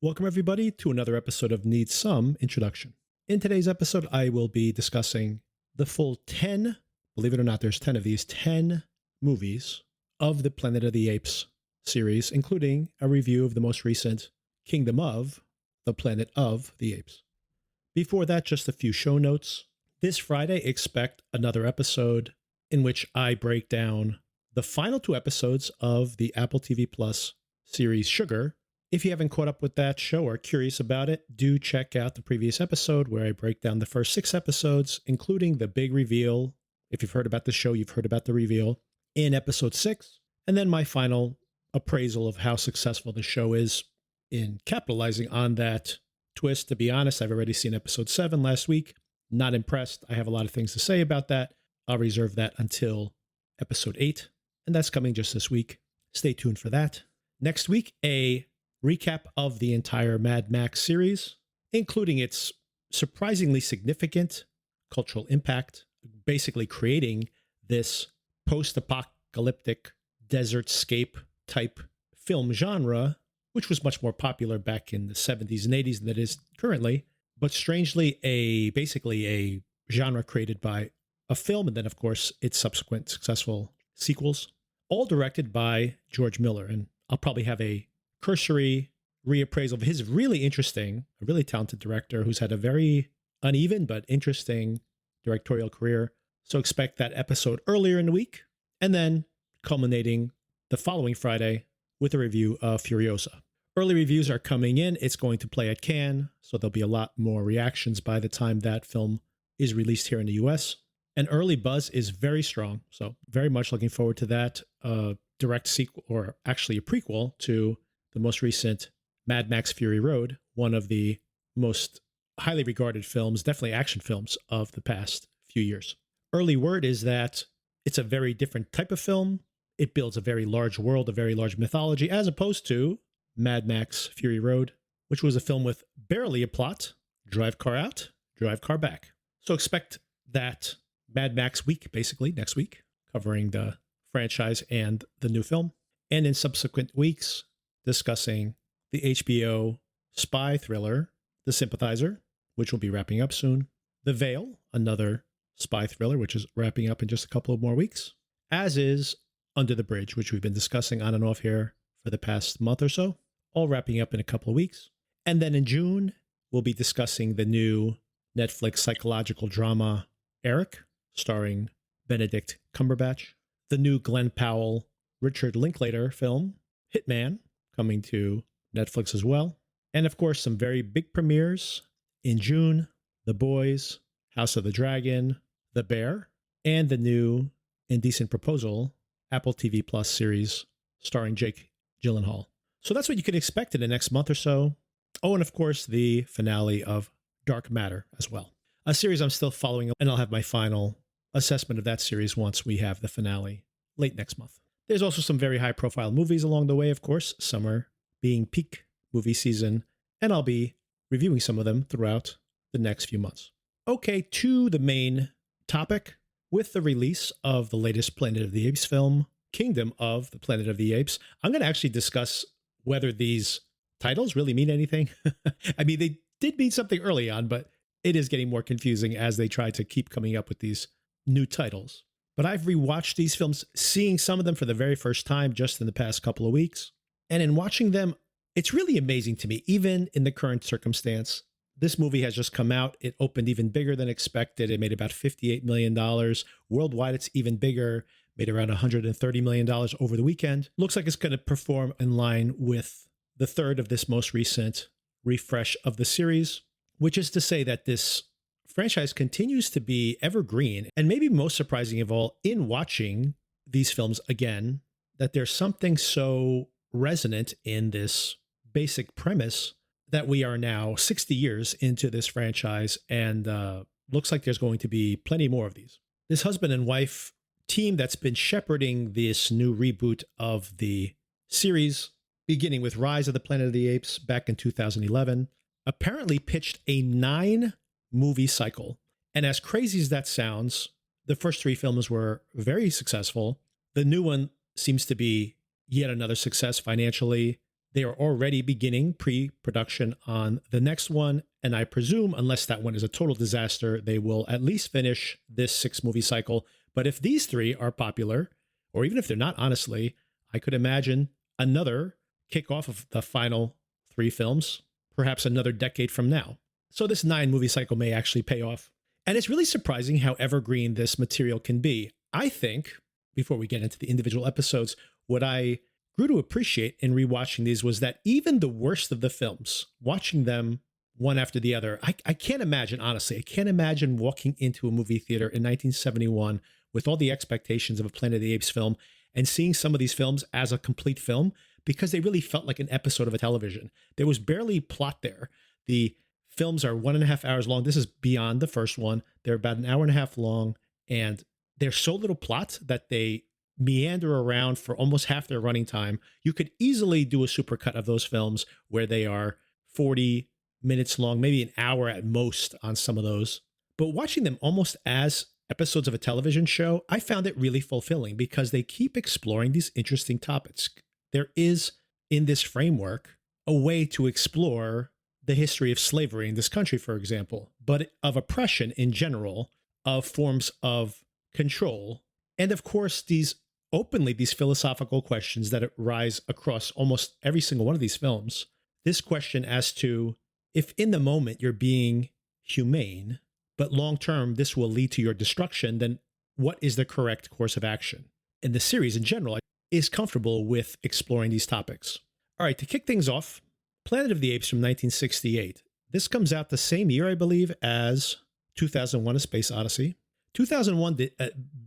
Welcome, everybody, to another episode of Needs Some Introduction. In today's episode, I will be discussing the full 10, believe it or not, there's 10 of these, 10 movies of the Planet of the Apes series, including a review of the most recent Kingdom of the Planet of the Apes. Before that, just a few show notes. This Friday, expect another episode in which I break down the final 2 episodes of the Apple TV Plus series Sugar. If you haven't caught up with that show or are curious about it, do check out the previous episode where I break down the first 6 episodes, including the big reveal. If you've heard about the show, you've heard about the reveal in episode 6. And then my final appraisal of how successful the show is in capitalizing on that twist. To be honest, I've already seen episode 7 last week. Not impressed. I have a lot of things to say about that. I'll reserve that until episode 8. And that's coming just this week. Stay tuned for that. Next week, a recap of the entire Mad Max series, including its surprisingly significant cultural impact, basically creating this post-apocalyptic desertscape type film genre, which was much more popular back in the 70s and 80s than it is currently, but strangely basically a genre created by a film and then, of course, its subsequent successful sequels, all directed by George Miller. And I'll probably have a cursory reappraisal of his really interesting, a really talented director who's had a very uneven but interesting directorial career. So expect that episode earlier in the week, and then culminating the following Friday with a review of Furiosa. Early reviews are coming in. It's going to play at Cannes, so there'll be a lot more reactions by the time that film is released here in the US. And early buzz is very strong, so very much looking forward to that. Direct sequel, or actually a prequel to the most recent Mad Max Fury Road, one of the most highly regarded films, definitely action films of the past few years. Early word is that it's a very different type of film. It builds a very large world, a very large mythology, as opposed to Mad Max Fury Road, which was a film with barely a plot, drive car out, drive car back. So expect that Mad Max week, basically, next week, covering the franchise and the new film. And in subsequent weeks, discussing the HBO spy thriller, The Sympathizer, which will be wrapping up soon. The Veil, another spy thriller, which is wrapping up in just a couple of more weeks. As is Under the Bridge, which we've been discussing on and off here for the past month or so, all wrapping up in a couple of weeks. And then in June, we'll be discussing the new Netflix psychological drama, Eric, starring Benedict Cumberbatch. The new Glenn Powell, Richard Linklater film, Hitman, coming to Netflix as well. And of course, some very big premieres in June: The Boys, House of the Dragon, The Bear, and the new Indecent Proposal Apple TV Plus series starring Jake Gyllenhaal. So that's what you can expect in the next month or so. Oh, and of course, the finale of Dark Matter as well. A series I'm still following, and I'll have my final assessment of that series once we have the finale late next month. There's also some very high-profile movies along the way, of course, summer being peak movie season, and I'll be reviewing some of them throughout the next few months. Okay, to the main topic. With the release of the latest Planet of the Apes film, Kingdom of the Planet of the Apes, I'm going to actually discuss whether these titles really mean anything. I mean, they did mean something early on, but it is getting more confusing as they try to keep coming up with these new titles. But I've rewatched these films, seeing some of them for the very first time just in the past couple of weeks. And in watching them, it's really amazing to me, even in the current circumstance. This movie has just come out. It opened even bigger than expected. It made about $58 million. Worldwide, it's even bigger, made around $130 million over the weekend. Looks like it's going to perform in line with the third of this most recent refresh of the series, which is to say that this franchise continues to be evergreen, and maybe most surprising of all, in watching these films again, that there's something so resonant in this basic premise that we are now 60 years into this franchise, and looks like there's going to be plenty more of these. This husband and wife team that's been shepherding this new reboot of the series, beginning with Rise of the Planet of the Apes back in 2011, apparently pitched a 9-movie cycle. And as crazy as that sounds, the first 3 films were very successful. The new one seems to be yet another success financially. They are already beginning pre-production on the next one, and I presume, unless that one is a total disaster, they will at least finish this 6-movie cycle. But if these 3 are popular, or even if they're not, honestly, I could imagine another kickoff of the final 3 films, perhaps another decade from now. So this 9-movie cycle may actually pay off. And it's really surprising how evergreen this material can be. I think, before we get into the individual episodes, what I grew to appreciate in rewatching these was that even the worst of the films, watching them one after the other, I can't imagine, honestly, I can't imagine walking into a movie theater in 1971 with all the expectations of a Planet of the Apes film and seeing some of these films as a complete film, because they really felt like an episode of a television. There was barely plot there. The films are 1.5 hours long. This is beyond the first one. They're about an hour and a half long, and there's so little plot that they meander around for almost half their running time. You could easily do a supercut of those films where they are 40 minutes long, maybe an hour at most on some of those. But watching them almost as episodes of a television show, I found it really fulfilling because they keep exploring these interesting topics. There is, in this framework, a way to explore the history of slavery in this country, for example, but of oppression in general, of forms of control, and of course, these philosophical questions that rise across almost every single one of these films. This question as to, if in the moment you're being humane, but long term this will lead to your destruction, then what is the correct course of action? And the series in general is comfortable with exploring these topics. All right, to kick things off, Planet of the Apes from 1968. This comes out the same year, I believe, as 2001: A Space Odyssey. 2001,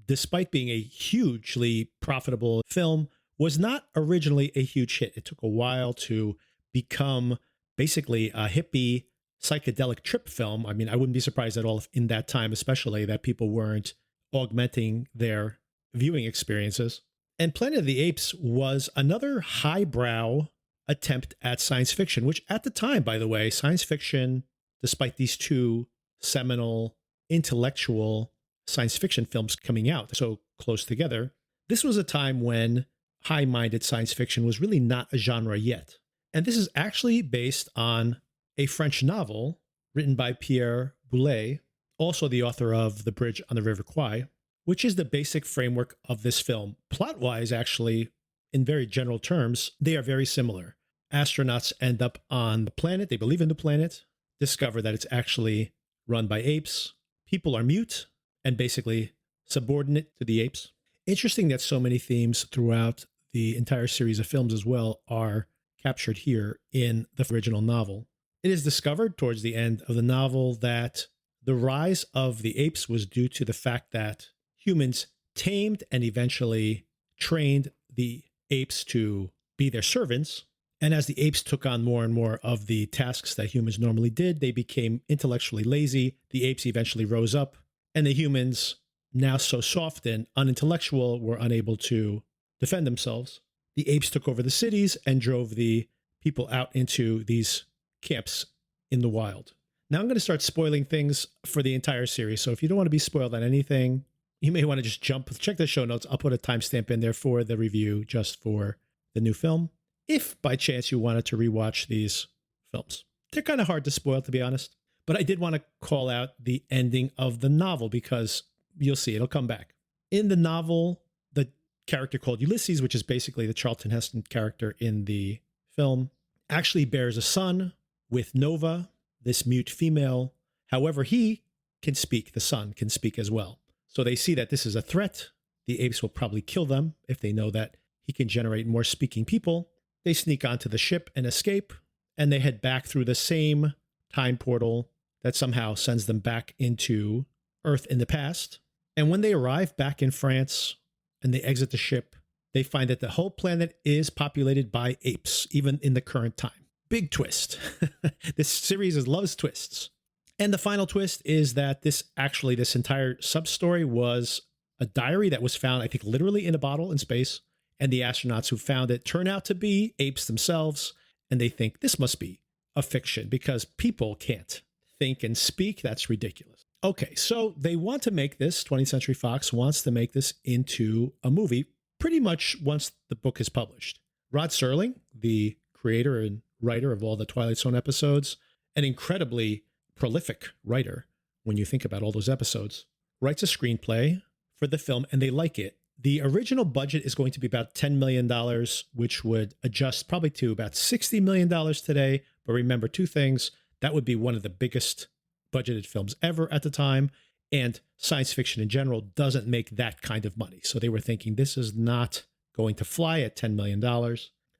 despite being a hugely profitable film, was not originally a huge hit. It took a while to become basically a hippie psychedelic trip film. I mean, I wouldn't be surprised at all if in that time, especially, that people weren't augmenting their viewing experiences. And Planet of the Apes was another highbrow attempt at science fiction, which at the time, by the way, science fiction, despite these 2 seminal intellectual science fiction films coming out so close together, this was a time when high-minded science fiction was really not a genre yet. And this is actually based on a French novel written by Pierre Boulet, also the author of The Bridge on the River Kwai, which is the basic framework of this film. Plot-wise, actually, in very general terms, they are very similar. Astronauts end up on the planet, they believe in the planet, discover that it's actually run by apes. People are mute and basically subordinate to the apes. Interesting that so many themes throughout the entire series of films as well are captured here in the original novel. It is discovered towards the end of the novel that the rise of the apes was due to the fact that humans tamed and eventually trained the apes to be their servants. And as the apes took on more and more of the tasks that humans normally did, they became intellectually lazy. The apes eventually rose up, and the humans, now so soft and unintellectual, were unable to defend themselves. The apes took over the cities and drove the people out into these camps in the wild. Now I'm going to start spoiling things for the entire series. So if you don't want to be spoiled on anything, you may want to just check the show notes. I'll put a timestamp in there for the review just for the new film, if by chance you wanted to rewatch these films. They're kind of hard to spoil, to be honest. But I did want to call out the ending of the novel because you'll see, it'll come back. In the novel, the character called Ulysses, which is basically the Charlton Heston character in the film, actually bears a son with Nova, this mute female. However, he can speak. The son can speak as well. So they see that this is a threat. The apes will probably kill them if they know that he can generate more speaking people. They sneak onto the ship and escape, and they head back through the same time portal that somehow sends them back into Earth in the past. And when they arrive back in France and they exit the ship, they find that the whole planet is populated by apes, even in the current time. Big twist. This series loves twists. And the final twist is that this entire sub-story was a diary that was found, I think, literally in a bottle in space. And the astronauts who found it turn out to be apes themselves. And they think this must be a fiction because people can't think and speak. That's ridiculous. Okay, so they want to make this, 20th Century Fox wants to make this into a movie pretty much once the book is published. Rod Serling, the creator and writer of all the Twilight Zone episodes, an incredibly prolific writer when you think about all those episodes, writes a screenplay for the film, and they like it. The original budget is going to be about $10 million, which would adjust probably to about $60 million today. But remember two things. That would be one of the biggest budgeted films ever at the time. And science fiction in general doesn't make that kind of money. So they were thinking this is not going to fly at $10 million.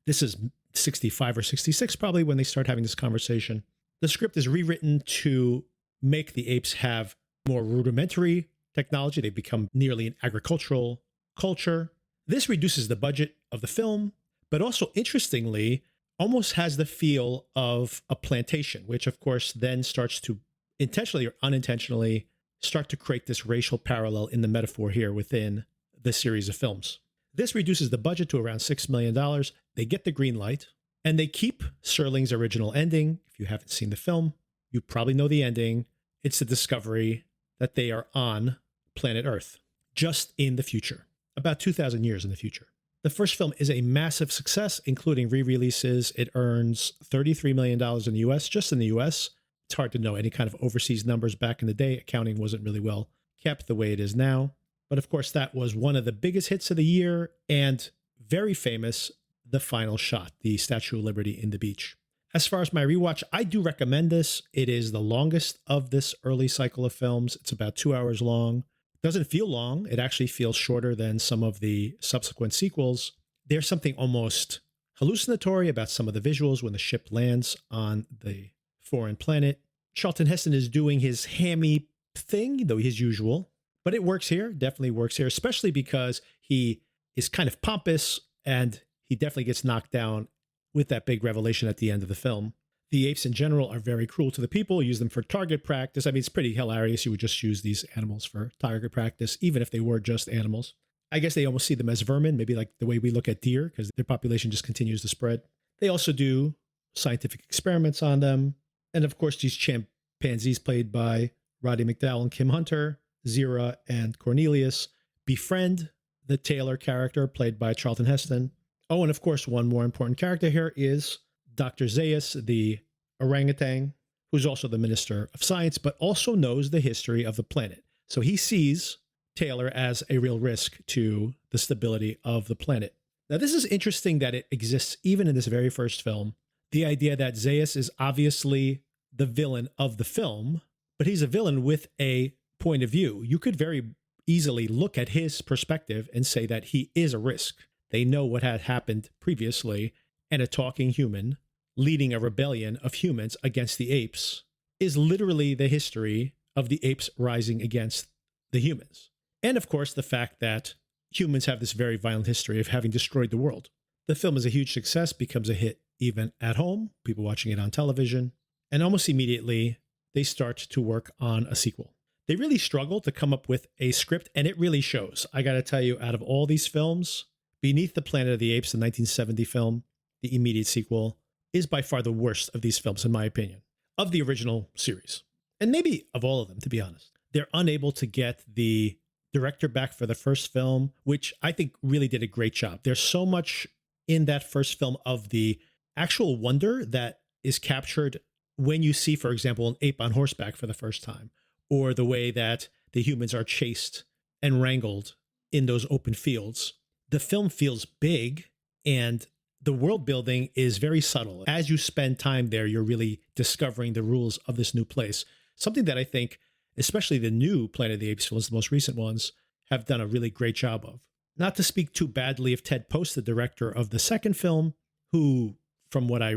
This is 65 or 66 probably when they start having this conversation. The script is rewritten to make the apes have more rudimentary technology. They become nearly an agricultural culture. This reduces the budget of the film, but also interestingly, almost has the feel of a plantation, which of course then starts to intentionally or unintentionally start to create this racial parallel in the metaphor here within the series of films. This reduces the budget to around $6 million. They get the green light, and they keep Serling's original ending. If you haven't seen the film, you probably know the ending. It's the discovery that they are on planet Earth, just in the future, about 2,000 years in the future. The first film is a massive success, including re-releases. It earns $33 million in the US, just in the US. It's hard to know any kind of overseas numbers back in the day. Accounting wasn't really well kept the way it is now. But of course, that was one of the biggest hits of the year and very famous, the final shot, the Statue of Liberty in the beach. As far as my rewatch, I do recommend this. It is the longest of this early cycle of films. It's about 2 hours long. Doesn't feel long. It actually feels shorter than some of the subsequent sequels. There's something almost hallucinatory about some of the visuals when the ship lands on the foreign planet. Charlton Heston is doing his hammy thing, though his usual, but it works here, definitely works here, especially because he is kind of pompous and he definitely gets knocked down with that big revelation at the end of the film. The apes in general are very cruel to the people, use them for target practice. I mean, it's pretty hilarious. You would just use these animals for target practice, even if they were just animals. I guess they almost see them as vermin, maybe like the way we look at deer, because their population just continues to spread. They also do scientific experiments on them. And of course, these chimpanzees played by Roddy McDowall and Kim Hunter, Zira and Cornelius, befriend the Taylor character played by Charlton Heston. Oh, and of course, one more important character here is Dr. Zaius, the orangutan, who's also the Minister of Science, but also knows the history of the planet. So he sees Taylor as a real risk to the stability of the planet. Now, this is interesting that it exists even in this very first film. The idea that Zaius is obviously the villain of the film, but he's a villain with a point of view. You could very easily look at his perspective and say that he is a risk. They know what had happened previously, and a talking human leading a rebellion of humans against the apes is literally the history of the apes rising against the humans. And of course, the fact that humans have this very violent history of having destroyed the world. The film is a huge success, becomes a hit even at home, people watching it on television, and almost immediately they start to work on a sequel. They really struggle to come up with a script, and it really shows. I got to tell you, out of all these films, Beneath the Planet of the Apes, the 1970 film, the immediate sequel, is by far the worst of these films, in my opinion, of the original series. And maybe of all of them, to be honest. They're unable to get the director back for the first film, which I think really did a great job. There's so much in that first film of the actual wonder that is captured when you see, for example, an ape on horseback for the first time, or the way that the humans are chased and wrangled in those open fields. The film feels big, and the world building is very subtle. As you spend time there, you're really discovering the rules of this new place. Something that I think, especially the new Planet of the Apes films, the most recent ones, have done a really great job of. Not to speak too badly of Ted Post, the director of the second film, who, from what I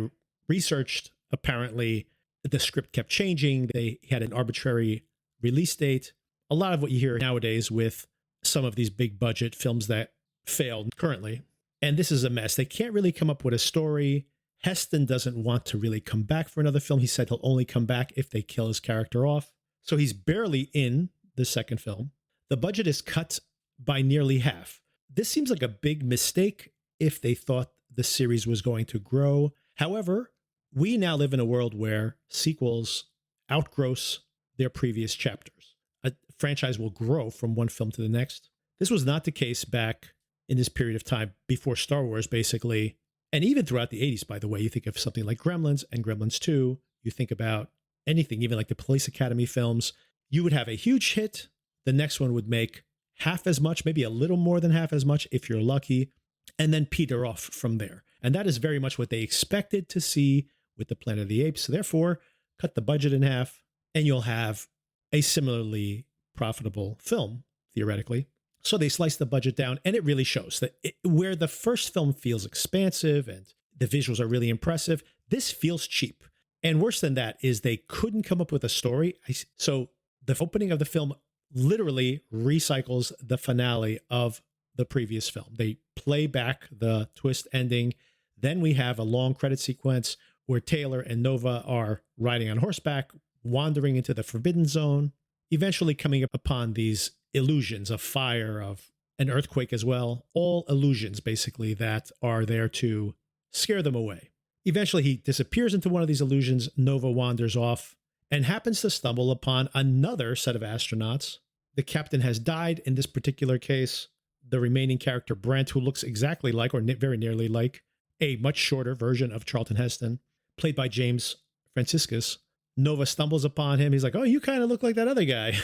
researched, apparently the script kept changing. They had an arbitrary release date. A lot of what you hear nowadays with some of these big budget films that failed currently. And this is a mess. They can't really come up with a story. Heston doesn't want to really come back for another film. He said he'll only come back if they kill his character off. So he's barely in the second film. The budget is cut by nearly half. This seems like a big mistake if they thought the series was going to grow. However, we now live in a world where sequels outgross their previous chapters. A franchise will grow from one film to the next. This was not the case back in this period of time before Star Wars basically And even throughout the 80s, by the way, you think of something like Gremlins and Gremlins 2, you think about anything, even like the Police Academy films, you would have a huge hit. The next one would make half as much, maybe a little more than half as much if you're lucky, and then peter off from there. And that is very much what they expected to see with the Planet of the Apes. So therefore, cut the budget in half, and you'll have a similarly profitable film, theoretically. So they sliced the budget down, and it really shows that where the first film feels expansive and the visuals are really impressive, this feels cheap. And worse than that is they couldn't come up with a story. So the opening of the film literally recycles the finale of the previous film. They play back the twist ending. Then we have a long credit sequence where Taylor and Nova are riding on horseback, wandering into the Forbidden Zone, eventually coming upon these illusions of fire, of an earthquake as well, all illusions basically that are there to scare them away. Eventually he disappears into one of these illusions. Nova wanders off and happens to stumble upon another set of astronauts. The captain has died in this particular case. The remaining character, Brent, who looks exactly like, or very nearly like, a much shorter version of Charlton Heston, played by James Franciscus. Nova stumbles upon him. He's like, oh, you kind of look like that other guy.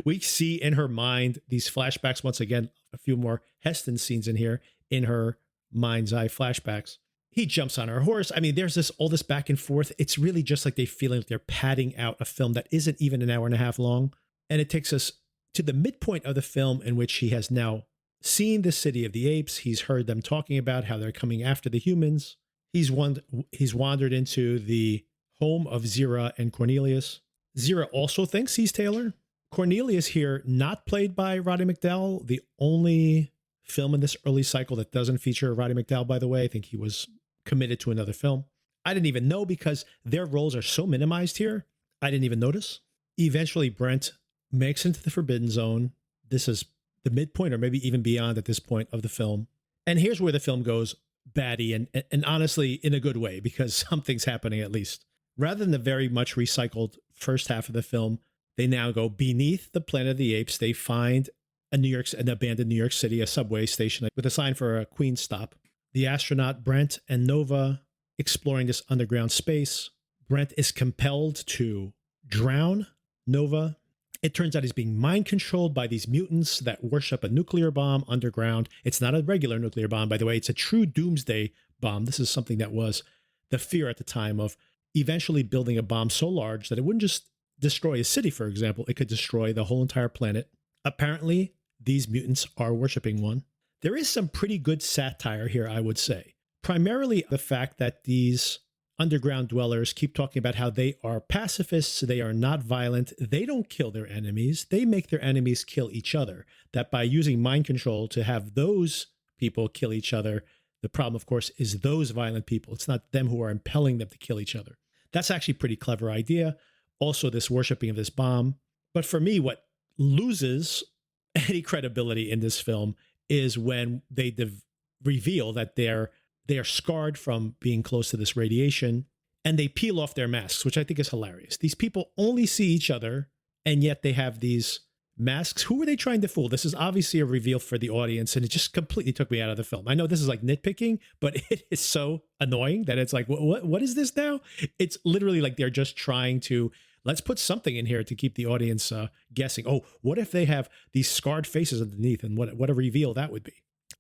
We see in her mind these flashbacks. Once again, a few more Heston scenes in here in her mind's eye flashbacks. He jumps on her horse. I mean, there's all this back and forth. It's really just like they feeling like they're padding out a film that isn't even an hour and a half long. And it takes us to the midpoint of the film in which he has now seen the city of the apes. He's heard them talking about how they're coming after the humans. He's wandered into the home of Zira and Cornelius. Zira also thinks he's Taylor. Cornelius here, not played by Roddy McDowall, the only film in this early cycle that doesn't feature Roddy McDowall, by the way. I think he was committed to another film. I didn't even know because their roles are so minimized here. I didn't even notice. Eventually, Brent makes into the Forbidden Zone. This is the midpoint or maybe even beyond at this point of the film. And here's where the film goes batty and honestly in a good way because something's happening at least. Rather than the very much recycled first half of the film, they now go beneath the Planet of the Apes. They find an abandoned New York City, a subway station with a sign for a Queen stop. The astronaut Brent and Nova exploring this underground space. Brent is compelled to drown Nova. It turns out he's being mind controlled by these mutants that worship a nuclear bomb underground. It's not a regular nuclear bomb, by the way. It's a true doomsday bomb. This is something that was the fear at the time of eventually building a bomb so large that it wouldn't just destroy a city, for example. It could destroy the whole entire planet. Apparently, these mutants are worshiping one. There is some pretty good satire here, I would say. Primarily the fact that these underground dwellers keep talking about how they are pacifists, they are not violent, they don't kill their enemies, they make their enemies kill each other. That by using mind control to have those people kill each other, the problem, of course, is those violent people. It's not them who are impelling them to kill each other. That's actually a pretty clever idea. Also, this worshiping of this bomb. But for me, what loses any credibility in this film is when they reveal that they are scarred from being close to this radiation, and they peel off their masks, which I think is hilarious. These people only see each other, and yet they have these masks. Who are they trying to fool? This is obviously a reveal for the audience, and it just completely took me out of the film. I know this is like nitpicking, but it is so annoying that it's like, what is this now? It's literally like they're just trying to, let's put something in here to keep the audience guessing. Oh, what if they have these scarred faces underneath, and what a reveal that would be.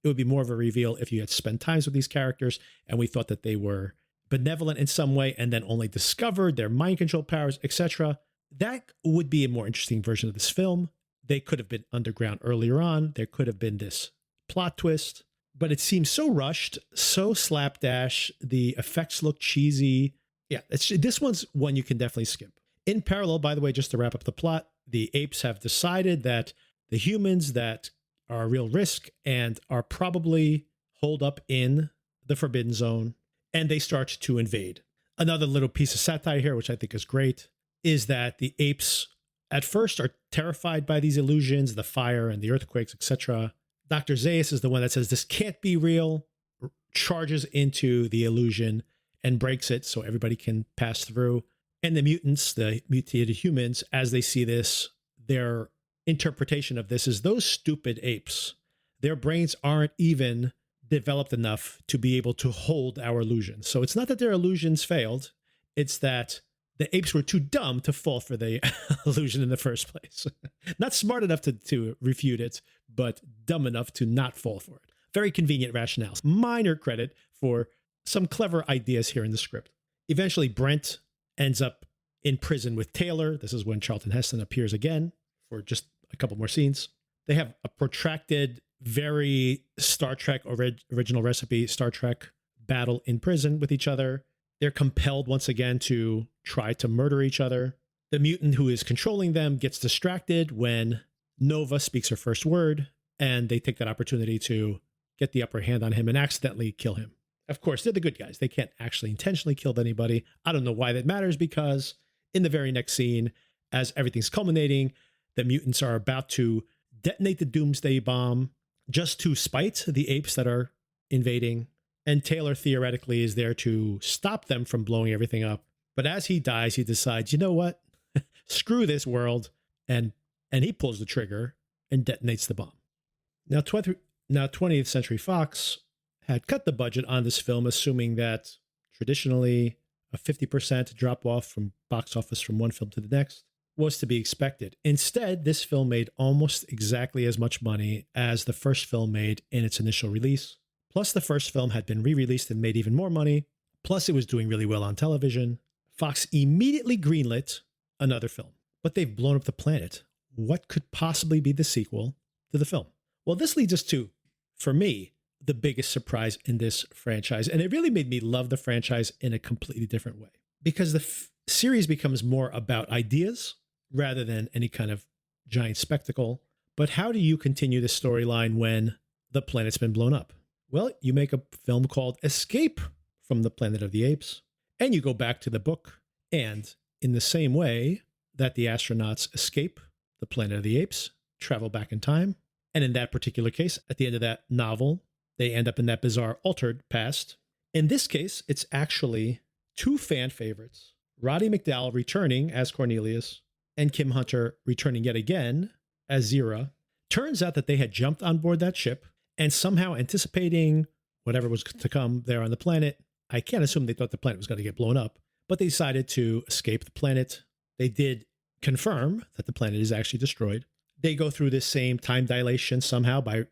It would be more of a reveal if you had spent times with these characters and we thought that they were benevolent in some way and then only discovered their mind control powers, etc. That would be a more interesting version of this film. They could have been underground earlier on. There could have been this plot twist, but it seems so rushed, so slapdash. The effects look cheesy. Yeah, this one's one you can definitely skip. In parallel, by the way, just to wrap up the plot, the apes have decided that the humans that are a real risk and are probably holed up in the Forbidden Zone, and they start to invade. Another little piece of satire here, which I think is great, is that the apes at first are terrified by these illusions, the fire and the earthquakes, etc. Dr. Zaius is the one that says this can't be real, charges into the illusion and breaks it so everybody can pass through. And the mutants, the mutated humans, as they see this, their interpretation of this is those stupid apes. Their brains aren't even developed enough to be able to hold our illusions. So it's not that their illusions failed, it's that the apes were too dumb to fall for the illusion in the first place. Not smart enough to refute it, but dumb enough to not fall for it. Very convenient rationales. Minor credit for some clever ideas here in the script. Eventually, Brent ends up in prison with Taylor. This is when Charlton Heston appears again for just a couple more scenes. They have a protracted, very Star Trek original recipe, Star Trek battle in prison with each other. They're compelled once again to try to murder each other. The mutant who is controlling them gets distracted when Nova speaks her first word, and they take that opportunity to get the upper hand on him and accidentally kill him. Of course, they're the good guys. They can't actually intentionally kill anybody. I don't know why that matters, because in the very next scene, as everything's culminating, the mutants are about to detonate the doomsday bomb just to spite the apes that are invading. And Taylor theoretically is there to stop them from blowing everything up. But as he dies, he decides, you know what? Screw this world. And he pulls the trigger and detonates the bomb. Now, 20th Century Fox had cut the budget on this film, assuming that traditionally a 50% drop off from box office from one film to the next was to be expected. Instead, this film made almost exactly as much money as the first film made in its initial release. Plus, the first film had been re-released and made even more money. Plus, it was doing really well on television. Fox immediately greenlit another film. But they've blown up the planet. What could possibly be the sequel to the film? Well, this leads us to, for me, the biggest surprise in this franchise. And it really made me love the franchise in a completely different way. Because the series becomes more about ideas rather than any kind of giant spectacle. But how do you continue the storyline when the planet's been blown up? Well, you make a film called Escape from the Planet of the Apes, and you go back to the book. And in the same way that the astronauts escape the Planet of the Apes, travel back in time, and in that particular case, at the end of that novel, they end up in that bizarre altered past. In this case, it's actually two fan favorites, Roddy McDowall returning as Cornelius and Kim Hunter returning yet again as Zira. Turns out that they had jumped on board that ship and somehow anticipating whatever was to come there on the planet. I can't assume they thought the planet was going to get blown up, but they decided to escape the planet. They did confirm that the planet is actually destroyed. They go through this same time dilation somehow by,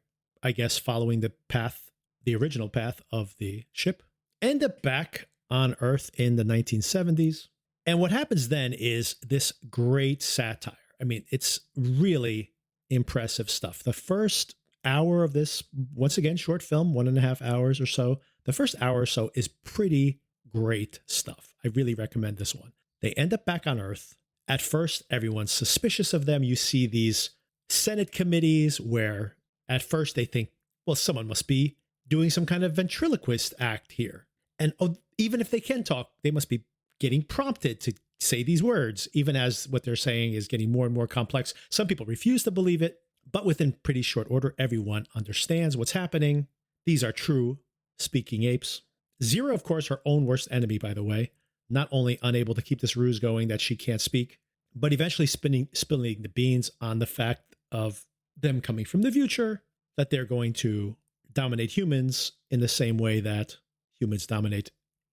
I guess, following the path, the original path of the ship. End up back on Earth in the 1970s. And what happens then is this great satire. I mean, it's really impressive stuff. The first hour of this, once again, short film, 1.5 hours or so. The first hour or so is pretty great stuff. I really recommend this one. They end up back on Earth. At first, everyone's suspicious of them. You see these Senate committees where at first they think, well, someone must be doing some kind of ventriloquist act here. And even if they can talk, they must be getting prompted to say these words, even as what they're saying is getting more and more complex. Some people refuse to believe it, but within pretty short order, everyone understands what's happening. These are true speaking apes. Zira, of course, her own worst enemy, by the way, not only unable to keep this ruse going that she can't speak, but eventually spilling the beans on the fact of them coming from the future, that they're going to dominate humans in the same way that humans dominate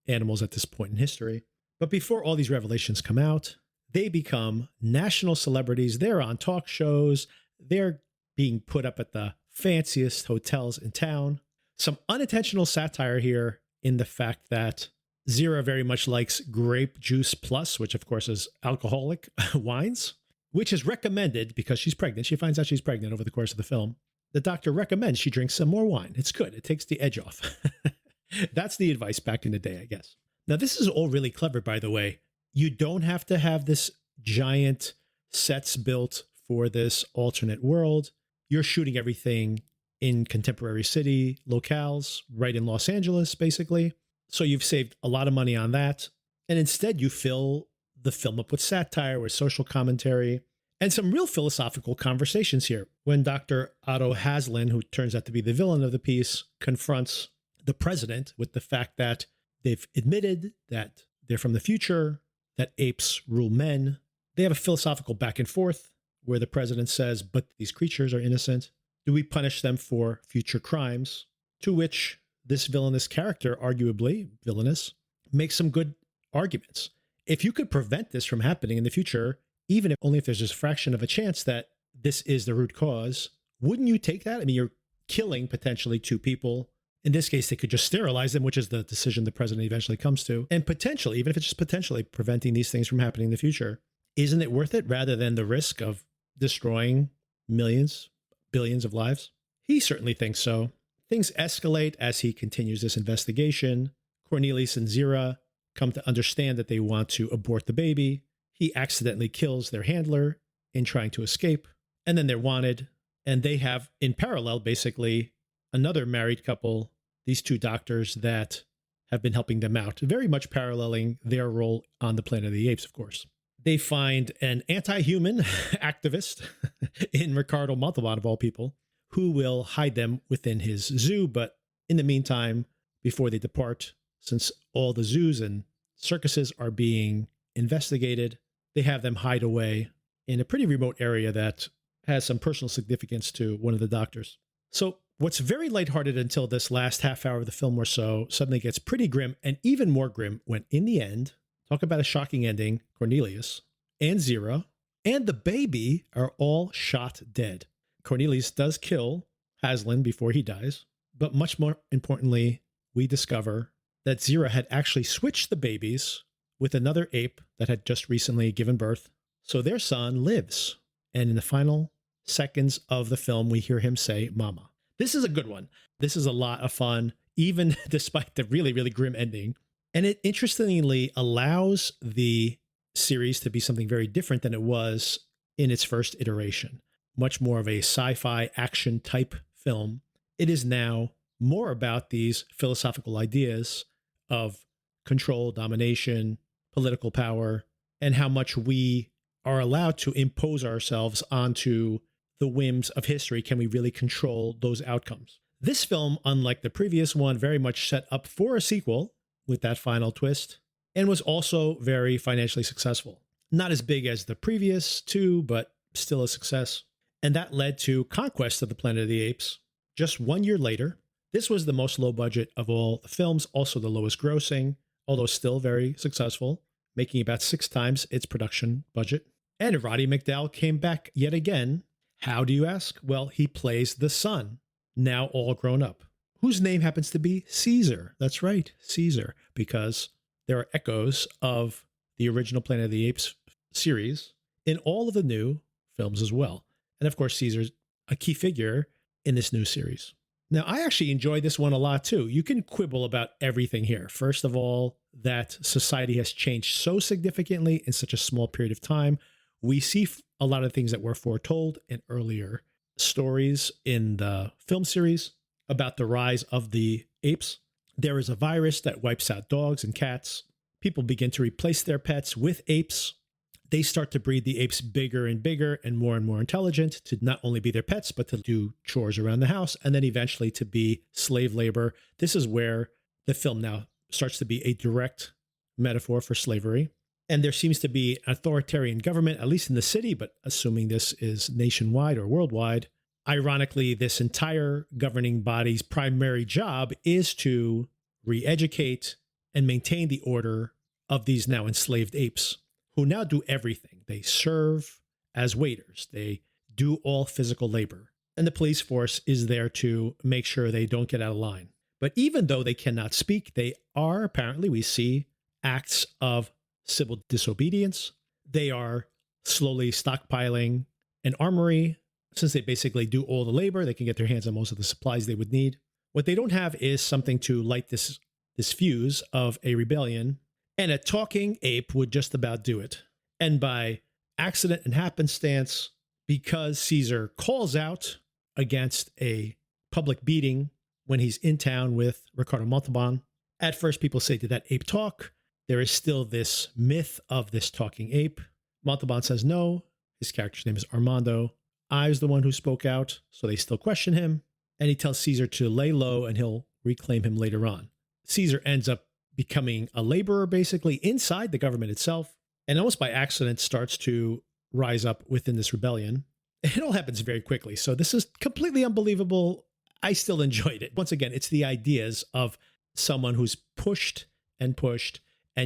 animals at this point in history. But before all these revelations come out, they become national celebrities. They're on talk shows. They're being put up at the fanciest hotels in town. Some unintentional satire here in the fact that Zira very much likes grape juice plus, which of course is alcoholic wines, which is recommended because she's pregnant. She finds out she's pregnant over the course of the film. The doctor recommends she drinks some more wine. It's good. It takes the edge off. That's the advice back in the day, I guess. Now, this is all really clever, by the way. You don't have to have this giant sets built for this alternate world. You're shooting everything in contemporary city locales, right in Los Angeles, basically. So you've saved a lot of money on that. And instead, you fill the film up with satire, with social commentary, and some real philosophical conversations here. When Dr. Otto Haslin, who turns out to be the villain of the piece, confronts the president with the fact that they've admitted that they're from the future, that apes rule men. They have a philosophical back and forth where the president says, but these creatures are innocent. Do we punish them for future crimes? to which this villainous character, arguably villainous, makes some good arguments. If you could prevent this from happening in the future, even if only if there's just a fraction of a chance that this is the root cause, wouldn't you take that? I mean, you're killing potentially 2 people. In this case, they could just sterilize them, which is the decision the president eventually comes to. And potentially, even if it's just potentially preventing these things from happening in the future, isn't it worth it rather than the risk of destroying millions, billions of lives? He certainly thinks so. Things escalate as he continues this investigation. Cornelius and Zira come to understand that they want to abort the baby. He accidentally kills their handler in trying to escape. And then they're wanted. And they have, in parallel, basically, another married couple, these 2 doctors that have been helping them out, very much paralleling their role on the Planet of the Apes, of course. They find an anti-human activist in Ricardo Montalban, of all people, who will hide them within his zoo. But in the meantime, before they depart, since all the zoos and circuses are being investigated, they have them hide away in a pretty remote area that has some personal significance to one of the doctors. So what's very lighthearted until this last half hour of the film or so suddenly gets pretty grim, and even more grim when in the end, talk about a shocking ending, Cornelius and Zira and the baby are all shot dead. Cornelius does kill Haslin before he dies, but much more importantly, we discover that Zira had actually switched the babies with another ape that had just recently given birth. So their son lives. And in the final seconds of the film, we hear him say, "Mama." This is a good one. This is a lot of fun, even despite the really, really grim ending. And it interestingly allows the series to be something very different than it was in its first iteration. Much more of a sci-fi action type film. It is now more about these philosophical ideas of control, domination, political power, and how much we are allowed to impose ourselves onto the whims of history. Can we really control those outcomes? This film, unlike the previous one, very much set up for a sequel with that final twist, and was also very financially successful. Not as big as the previous 2, but still a success. And that led to Conquest of the Planet of the Apes just 1 year later. This was the most low budget of all the films, also the lowest grossing, although still very successful, making about 6 times its production budget. And Roddy McDowall came back yet again. How do you ask? Well, he plays the son, now all grown up, whose name happens to be Caesar. That's right, Caesar, because there are echoes of the original Planet of the Apes series in all of the new films as well. And of course, Caesar's a key figure in this new series. Now, I actually enjoyed this one a lot too. You can quibble about everything here. First of all, that society has changed so significantly in such a small period of time. We see a lot of things that were foretold in earlier stories in the film series about the rise of the apes. There is a virus that wipes out dogs and cats. People begin to replace their pets with apes. They start to breed the apes bigger and more intelligent to not only be their pets, but to do chores around the house, and then eventually to be slave labor. This is where the film now starts to be a direct metaphor for slavery. And there seems to be authoritarian government, at least in the city, but assuming this is nationwide or worldwide. Ironically, this entire governing body's primary job is to re-educate and maintain the order of these now enslaved apes, who now do everything. They serve as waiters. They do all physical labor. And the police force is there to make sure they don't get out of line. But even though they cannot speak, they are, apparently, we see acts of civil disobedience. They are slowly stockpiling an armory. Since they basically do all the labor, they can get their hands on most of the supplies they would need. What they don't have is something to light this fuse of a rebellion. And a talking ape would just about do it. And by accident and happenstance, because Caesar calls out against a public beating when he's in town with Ricardo Montalban, at first people say, did that ape talk? There is still this myth of this talking ape. Montalban says no. His character's name is Armando. I was the one who spoke out, so they still question him. And he tells Caesar to lay low and he'll reclaim him later on. Caesar ends up becoming a laborer, basically, inside the government itself, and almost by accident starts to rise up within this rebellion. It all happens very quickly, so this is completely unbelievable. I still enjoyed it. Once again, it's the ideas of someone who's pushed and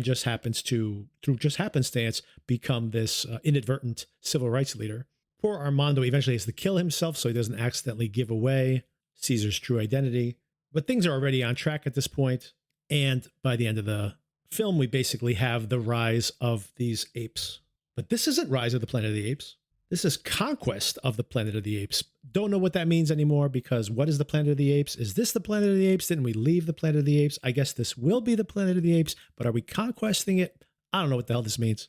just happens to, through just happenstance, become this inadvertent civil rights leader. Poor Armando eventually has to kill himself so he doesn't accidentally give away Caesar's true identity. But things are already on track at this point, and by the end of the film, we basically have the rise of these apes. But this isn't Rise of the Planet of the Apes. This is Conquest of the Planet of the Apes. Don't know what that means anymore, because what is the Planet of the Apes? Is this the Planet of the Apes? Didn't we leave the Planet of the Apes? I guess this will be the Planet of the Apes, but are we conquesting it? I don't know what the hell this means.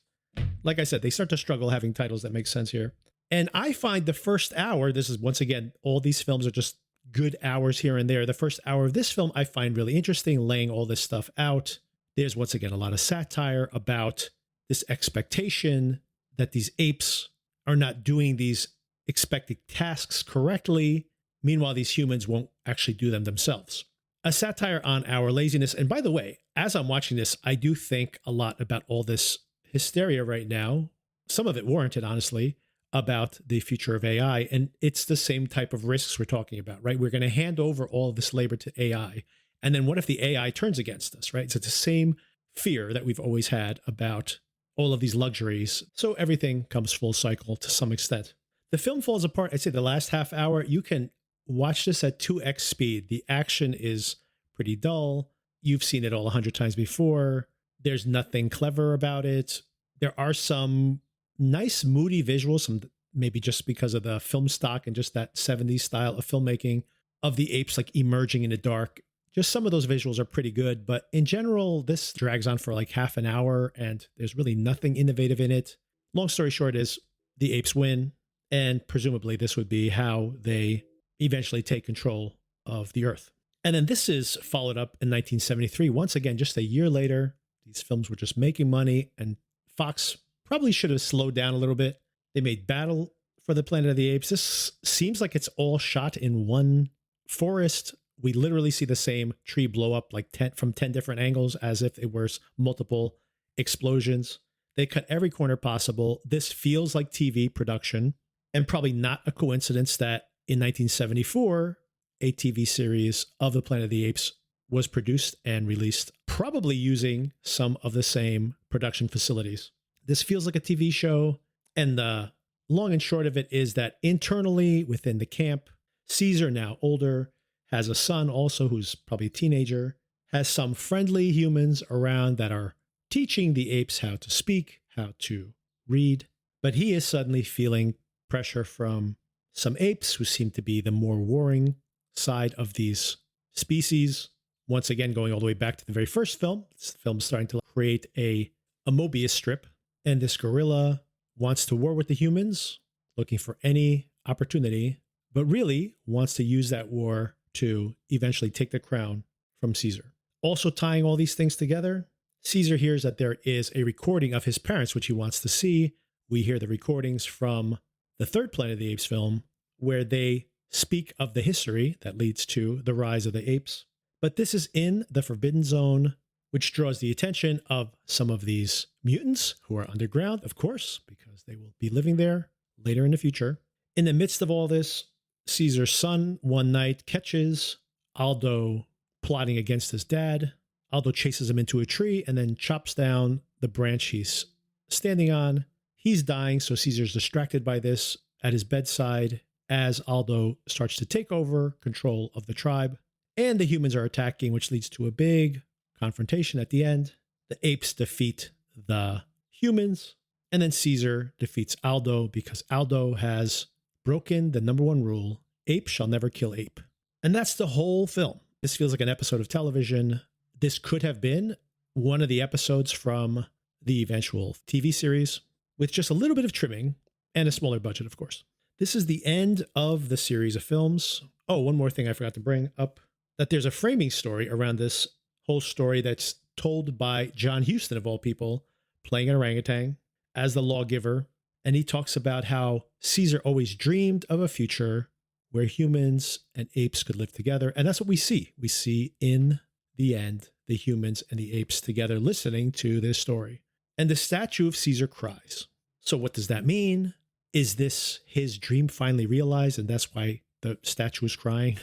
Like I said, they start to struggle having titles that make sense here. And I find the first hour, this is once again, all these films are just good hours here and there. The first hour of this film I find really interesting, laying all this stuff out. There's once again a lot of satire about this expectation that these apes are not doing these expected tasks correctly. Meanwhile, these humans won't actually do them themselves. A satire on our laziness. And by the way, as I'm watching this, I do think a lot about all this hysteria right now, some of it warranted, honestly, about the future of AI. And it's the same type of risks we're talking about, right? We're going to hand over all of this labor to AI. And then what if the AI turns against us, right? So it's the same fear that we've always had about all of these luxuries. So everything comes full cycle to some extent. The film falls apart. I'd say the last half hour, you can watch this at 2x speed. The action is pretty dull. You've seen it all 100 times before. There's nothing clever about it. There are some nice moody visuals, some maybe just because of the film stock and just that 70s style of filmmaking of the apes like emerging in the dark. Just some of those visuals are pretty good, but in general, this drags on for like half an hour and there's really nothing innovative in it. Long story short is the apes win, and presumably this would be how they eventually take control of the earth. And then this is followed up in 1973. Once again, just a year later, these films were just making money, and Fox probably should have slowed down a little bit. They made Battle for the Planet of the Apes. This seems like it's all shot in one forest. We literally see the same tree blow up like 10 from 10 different angles as if it were multiple explosions. They cut every corner possible. This feels like TV production, and probably not a coincidence that in 1974, a TV series of the Planet of the Apes was produced and released, probably using some of the same production facilities. This feels like a TV show, and the long and short of it is that internally within the camp, Caesar, now older, has a son also who's probably a teenager, has some friendly humans around that are teaching the apes how to speak, how to read, but he is suddenly feeling pressure from some apes who seem to be the more warring side of these species. Once again, going all the way back to the very first film, this film is starting to create a Mobius strip, and this gorilla wants to war with the humans, looking for any opportunity, but really wants to use that war to eventually take the crown from Caesar. Also tying all these things together, Caesar hears that there is a recording of his parents, which he wants to see. We hear the recordings from the third Planet of the Apes film, where they speak of the history that leads to the rise of the apes. But this is in the Forbidden Zone, which draws the attention of some of these mutants who are underground, of course, because they will be living there later in the future. In the midst of all this, Caesar's son one night catches Aldo plotting against his dad. Aldo chases him into a tree and then chops down the branch he's standing on. He's dying, so Caesar's distracted by this at his bedside as Aldo starts to take over control of the tribe. And the humans are attacking, which leads to a big confrontation at the end. The apes defeat the humans, and then Caesar defeats Aldo because Aldo has broken the number one rule: ape shall never kill ape. And that's the whole film. This feels like an episode of television. This could have been one of the episodes from the eventual TV series with just a little bit of trimming and a smaller budget, of course. This is the end of the series of films. Oh, one more thing I forgot to bring up, that there's a framing story around this whole story that's told by John Huston, of all people, playing an orangutan as the lawgiver. And he talks about how Caesar always dreamed of a future where humans and apes could live together. And that's what we see. We see in the end, the humans and the apes together listening to this story. And the statue of Caesar cries. So what does that mean? Is this his dream finally realized, and that's why the statue is crying?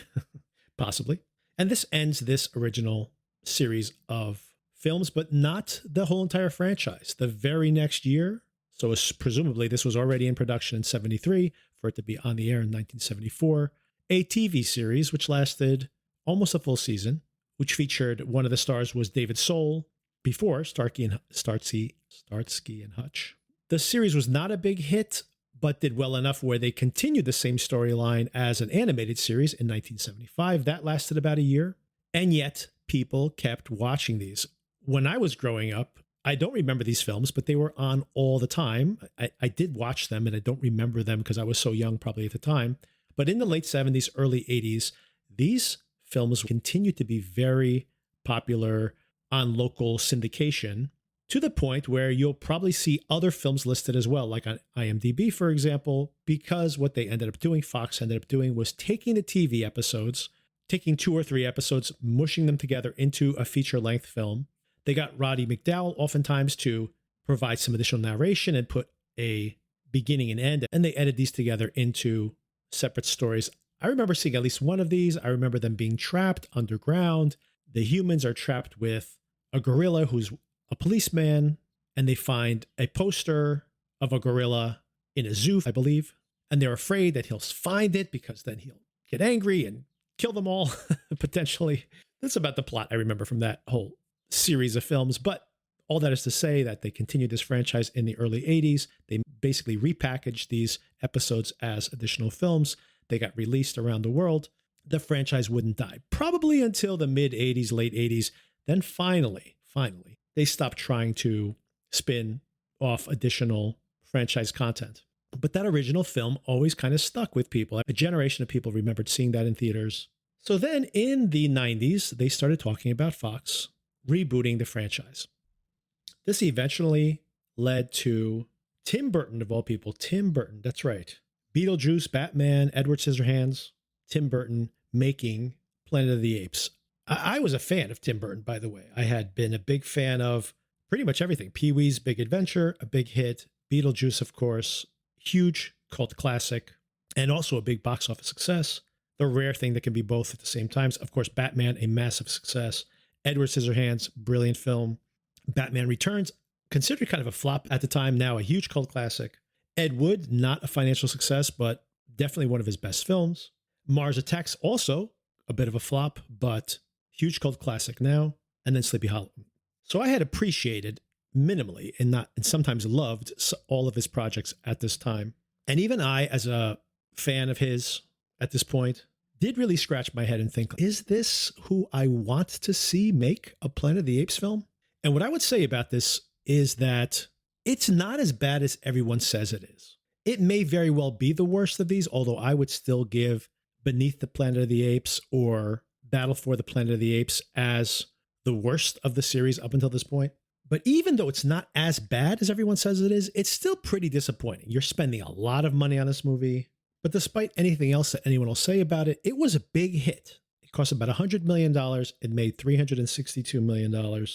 Possibly. And this ends this original series of films, but not the whole entire franchise. The very next year, so presumably this was already in production in 73 for it to be on the air in 1974, a TV series which lasted almost a full season, which featured one of the stars was David Soul before Starsky and Hutch. The series was not a big hit, but did well enough where they continued the same storyline as an animated series in 1975. That lasted about a year, and yet people kept watching these. When I was growing up, I don't remember these films, but they were on all the time. I did watch them, and I don't remember them because I was so young probably at the time. But in the late 70s, early 80s, these films continued to be very popular on local syndication, to the point where you'll probably see other films listed as well, like on IMDb, for example, because what they ended up doing, Fox ended up doing, was taking the TV episodes, taking 2 or 3 episodes, mushing them together into a feature-length film. They got Roddy McDowall oftentimes to provide some additional narration and put a beginning and end, and they edited these together into separate stories. I remember seeing at least one of these. I remember them being trapped underground. The humans are trapped with a gorilla who's a policeman, and they find a poster of a gorilla in a zoo, I believe, and they're afraid that he'll find it because then he'll get angry and kill them all, potentially. That's about the plot I remember from that whole series of films, but all that is to say that they continued this franchise in the early 80s. They basically repackaged these episodes as additional films. They got released around the world. The franchise wouldn't die, probably until the mid-80s, late 80s. Then finally, they stopped trying to spin off additional franchise content. But that original film always kind of stuck with people. A generation of people remembered seeing that in theaters. So then in the 90s, they started talking about Fox rebooting the franchise. This eventually led to Tim Burton, of all people. Tim Burton, that's right. Beetlejuice, Batman, Edward Scissorhands, Tim Burton making Planet of the Apes. I was a fan of Tim Burton, by the way. I had been a big fan of pretty much everything. Pee-wee's Big Adventure, a big hit. Beetlejuice, of course, huge cult classic, and also a big box office success. The rare thing that can be both at the same time. Of course, Batman, a massive success. Edward Scissorhands, brilliant film. Batman Returns, considered kind of a flop at the time, now a huge cult classic. Ed Wood, not a financial success, but definitely one of his best films. Mars Attacks, also a bit of a flop, but huge cult classic now. And then Sleepy Hollow. So I had appreciated minimally and sometimes loved all of his projects at this time. And even I, as a fan of his at this point, did really scratch my head and think, is this who I want to see make a Planet of the Apes film? And what I would say about this is that it's not as bad as everyone says it is. It may very well be the worst of these, although I would still give Beneath the Planet of the Apes or Battle for the Planet of the Apes as the worst of the series up until this point. But even though it's not as bad as everyone says it is, it's still pretty disappointing. You're spending a lot of money on this movie. But despite anything else that anyone will say about it, it was a big hit. It cost about $100 million. It made $362 million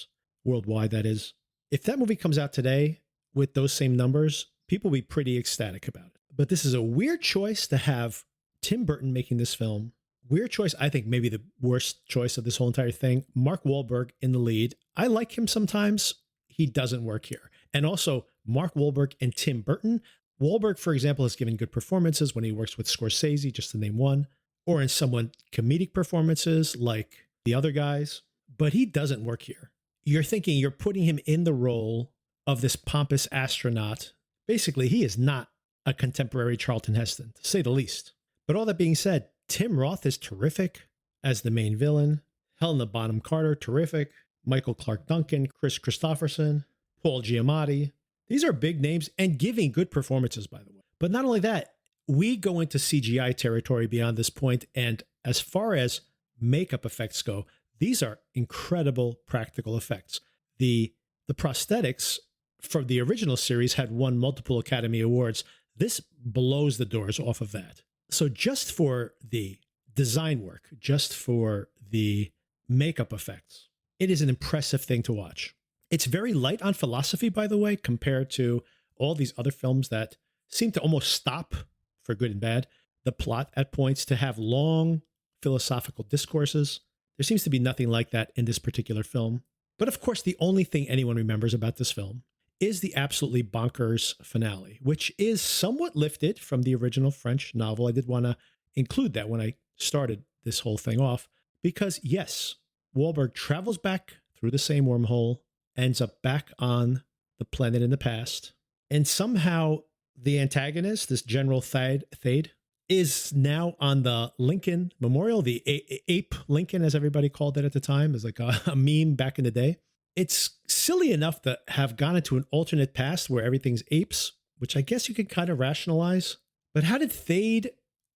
worldwide, that is. If that movie comes out today with those same numbers, people will be pretty ecstatic about it. But this is a weird choice to have Tim Burton making this film. Weird choice. I think maybe the worst choice of this whole entire thing. Mark Wahlberg in the lead. I like him sometimes. He doesn't work here. And also Mark Wahlberg and Tim Burton. Wahlberg, for example, has given good performances when he works with Scorsese, just to name one, or in somewhat comedic performances like the other guys. But he doesn't work here. You're thinking you're putting him in the role of this pompous astronaut. Basically, he is not a contemporary Charlton Heston, to say the least. But all that being said, Tim Roth is terrific as the main villain. Helena Bonham Carter, terrific. Michael Clark Duncan, Chris Christopherson, Paul Giamatti. These are big names and giving good performances, by the way. But not only that, we go into CGI territory beyond this point, and as far as makeup effects go, these are incredible practical effects. The prosthetics from the original series had won multiple Academy Awards. This blows the doors off of that. So just for the design work, just for the makeup effects, it is an impressive thing to watch. It's very light on philosophy, by the way, compared to all these other films that seem to almost stop, for good and bad, the plot at points, to have long philosophical discourses. There seems to be nothing like that in this particular film. But of course, the only thing anyone remembers about this film is the absolutely bonkers finale, which is somewhat lifted from the original French novel. I did want to include that when I started this whole thing off, because yes, Wahlberg travels back through the same wormhole, ends up back on the planet in the past, and somehow the antagonist, this General Thade, is now on the Lincoln Memorial, the Ape Lincoln, as everybody called it at the time, is like a meme back in the day. It's silly enough to have gone into an alternate past where everything's apes, which I guess you could kind of rationalize. But how did Thade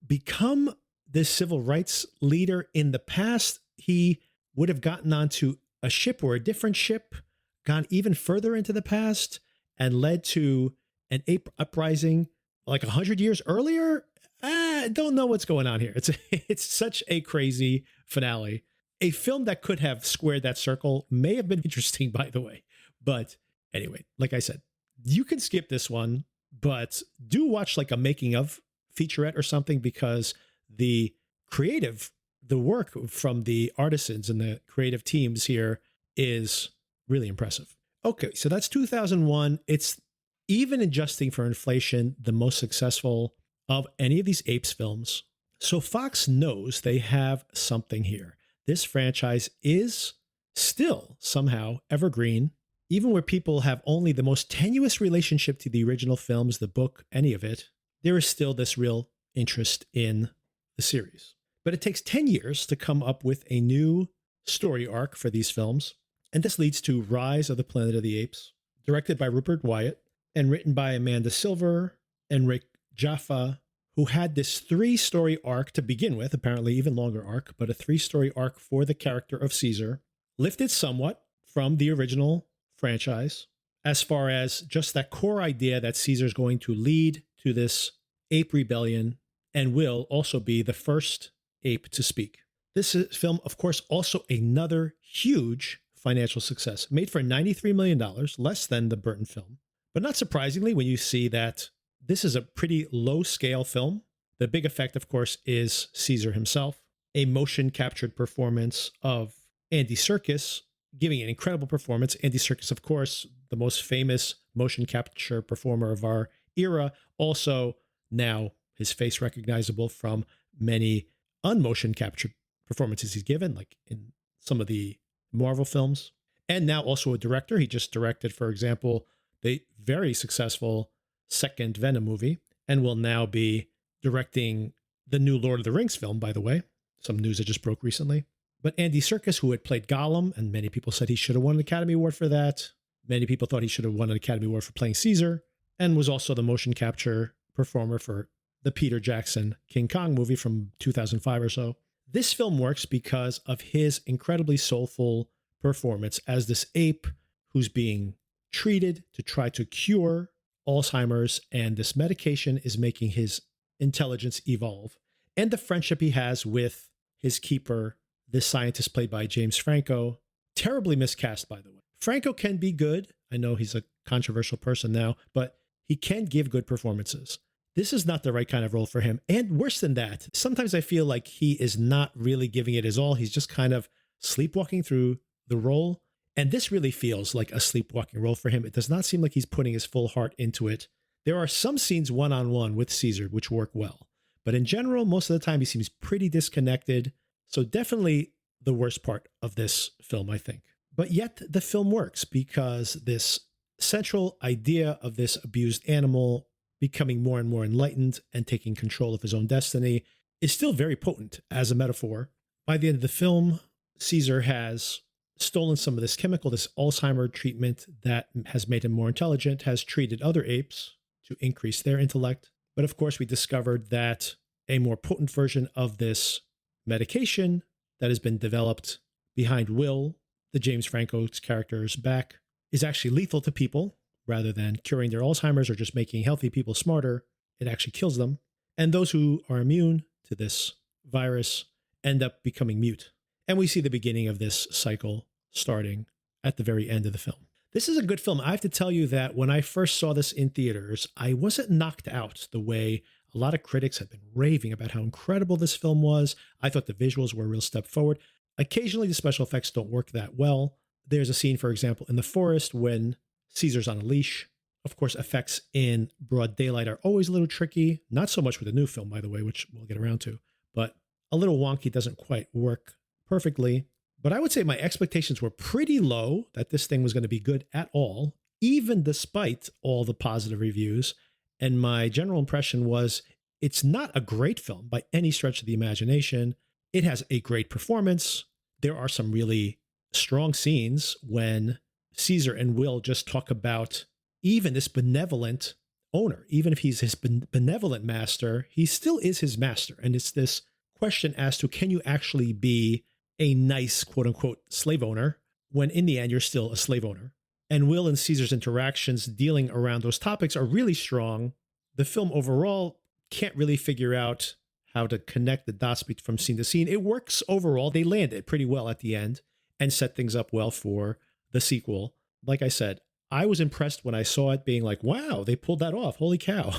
become this civil rights leader in the past? He would have gotten onto a ship or a different ship, gone even further into the past, and led to an ape uprising like 100 years earlier. I don't know what's going on here. It's such a crazy finale. A film that could have squared that circle may have been interesting, by the way. But anyway, like I said, you can skip this one, but do watch like a making of featurette or something, because the work from the artisans and the creative teams here is really impressive. Okay, so that's 2001. It's, even adjusting for inflation, the most successful of any of these Apes films. So Fox knows they have something here. This franchise is still somehow evergreen, even where people have only the most tenuous relationship to the original films, the book, any of it. There is still this real interest in the series. But it takes 10 years to come up with a new story arc for these films. And this leads to Rise of the Planet of the Apes, directed by Rupert Wyatt and written by Amanda Silver and Rick Jaffa, who had this 3-story arc to begin with, apparently even longer arc, but a 3-story arc for the character of Caesar, lifted somewhat from the original franchise, as far as just that core idea that Caesar's going to lead to this ape rebellion and will also be the first ape to speak. This film, of course, also another huge financial success, made for $93 million, less than the Burton film. But not surprisingly, when you see that this is a pretty low-scale film, the big effect, of course, is Caesar himself, a motion-captured performance of Andy Serkis, giving an incredible performance. Andy Serkis, of course, the most famous motion capture performer of our era, also now his face recognizable from many unmotion captured performances he's given, like in some of the Marvel films, and now also a director. He just directed, for example, the very successful second Venom movie, and will now be directing the new Lord of the Rings film, by the way. Some news that just broke recently. But Andy Serkis, who had played Gollum, and many people said he should have won an Academy Award for that. Many people thought he should have won an Academy Award for playing Caesar, and was also the motion capture performer for the Peter Jackson King Kong movie from 2005 or so. This film works because of his incredibly soulful performance as this ape who's being treated to try to cure Alzheimer's, and this medication is making his intelligence evolve. And the friendship he has with his keeper, this scientist played by James Franco, terribly miscast, by the way. Franco can be good. I know he's a controversial person now, but he can give good performances. This is not the right kind of role for him. And worse than that, sometimes I feel like he is not really giving it his all. He's just kind of sleepwalking through the role. And this really feels like a sleepwalking role for him. It does not seem like he's putting his full heart into it. There are some scenes one-on-one with Caesar which work well. But in general, most of the time he seems pretty disconnected. So definitely the worst part of this film, I think. But yet the film works because this central idea of this abused animal becoming more and more enlightened and taking control of his own destiny is still very potent as a metaphor. By the end of the film, Caesar has stolen some of this chemical, this Alzheimer treatment that has made him more intelligent, has treated other apes to increase their intellect. But of course, we discovered that a more potent version of this medication that has been developed behind Will, the James Franco's character's back, is actually lethal to people. Rather than curing their Alzheimer's or just making healthy people smarter, it actually kills them. And those who are immune to this virus end up becoming mute. And we see the beginning of this cycle starting at the very end of the film. This is a good film. I have to tell you that when I first saw this in theaters, I wasn't knocked out the way A lot of critics have been raving about how incredible this film was. I thought the visuals were a real step forward. Occasionally, the special effects don't work that well. There's a scene, for example, in the forest when Caesar's on a leash. Of course, effects in broad daylight are always a little tricky. Not so much with the new film, by the way, which we'll get around to, but a little wonky, doesn't quite work perfectly. But I would say my expectations were pretty low that this thing was going to be good at all, even despite all the positive reviews. And my general impression was it's not a great film by any stretch of the imagination. It has a great performance. There are some really strong scenes when Caesar and Will just talk about even this benevolent owner. Even if he's his benevolent master, he still is his master. And it's this question as to, can you actually be a nice, quote unquote, slave owner when in the end you're still a slave owner? And Will and Caesar's interactions dealing around those topics are really strong. The film overall can't really figure out how to connect the dots from scene to scene. It works overall. They land it pretty well at the end and set things up well for the sequel. Like I said, I was impressed when I saw it, being like, wow, they pulled that off. Holy cow.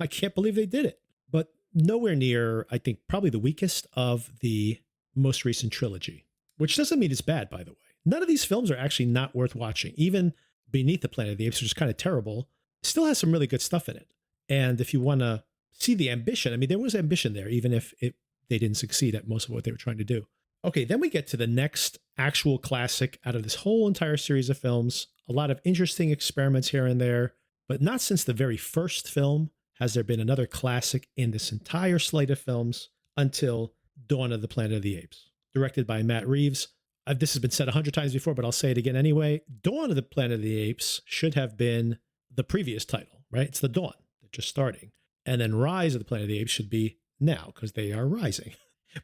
I can't believe they did it. But nowhere near, I think, probably the weakest of the most recent trilogy, which doesn't mean it's bad, by the way. None of these films are actually not worth watching. Even Beneath the Planet of the Apes, which is kind of terrible, still has some really good stuff in it. And if you want to see the ambition, I mean, there was ambition there, even if they didn't succeed at most of what they were trying to do. Okay, then we get to the next actual classic out of this whole entire series of films. A lot of interesting experiments here and there, but not since the very first film has there been another classic in this entire slate of films until Dawn of the Planet of the Apes, directed by Matt Reeves. This has been said 100 times before, but I'll say it again anyway. Dawn of the Planet of the Apes should have been the previous title, right? It's the Dawn. They're just starting. And then Rise of the Planet of the Apes should be now, because they are rising.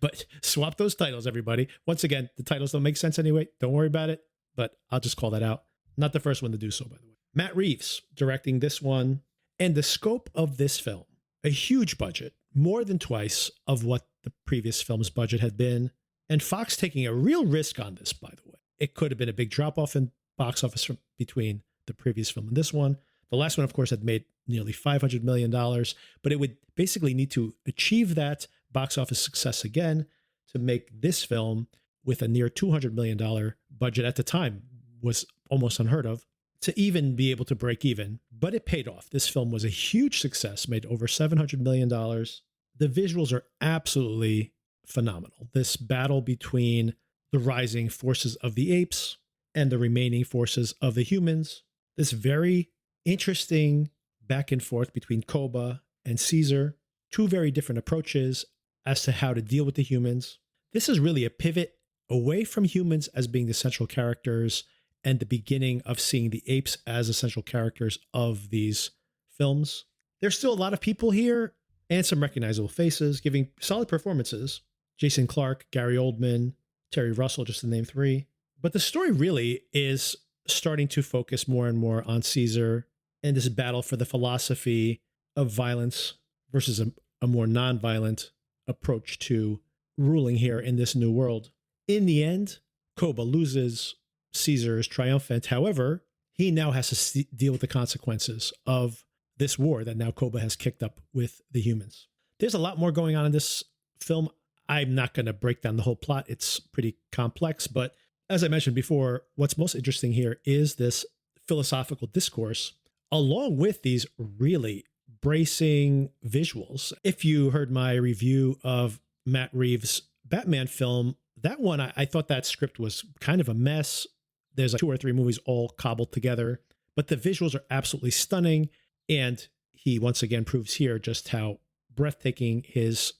But swap those titles, everybody. Once again, the titles don't make sense anyway. Don't worry about it, but I'll just call that out. Not the first one to do so, by the way. Matt Reeves directing this one. And the scope of this film, a huge budget, more than twice of what the previous film's budget had been. And Fox taking a real risk on this, by the way. It could have been a big drop-off in box office between the previous film and this one. The last one, of course, had made nearly $500 million, but it would basically need to achieve that box office success again to make this film, with a near $200 million budget at the time, was almost unheard of, to even be able to break even. But it paid off. This film was a huge success, made over $700 million. The visuals are absolutely phenomenal. This battle between the rising forces of the apes and the remaining forces of the humans, this very interesting back and forth between Koba and Caesar, two very different approaches as to how to deal with the humans. This is really a pivot away from humans as being the central characters and the beginning of seeing the apes as essential characters of these films. There's still a lot of people here and some recognizable faces giving solid performances. Jason Clarke, Gary Oldman, Terry Russell, just to name three. But the story really is starting to focus more and more on Caesar and this battle for the philosophy of violence versus a more non-violent approach to ruling here in this new world. In the end, Koba loses. Caesar is triumphant. However, he now has to deal with the consequences of this war that now Koba has kicked up with the humans. There's a lot more going on in this film. I'm not going to break down the whole plot. It's pretty complex, but as I mentioned before, what's most interesting here is this philosophical discourse, along with these really bracing visuals. If you heard my review of Matt Reeves' Batman film, that one, I thought that script was kind of a mess. There's like 2 or 3 movies all cobbled together, but the visuals are absolutely stunning. And he once again proves here just how breathtaking his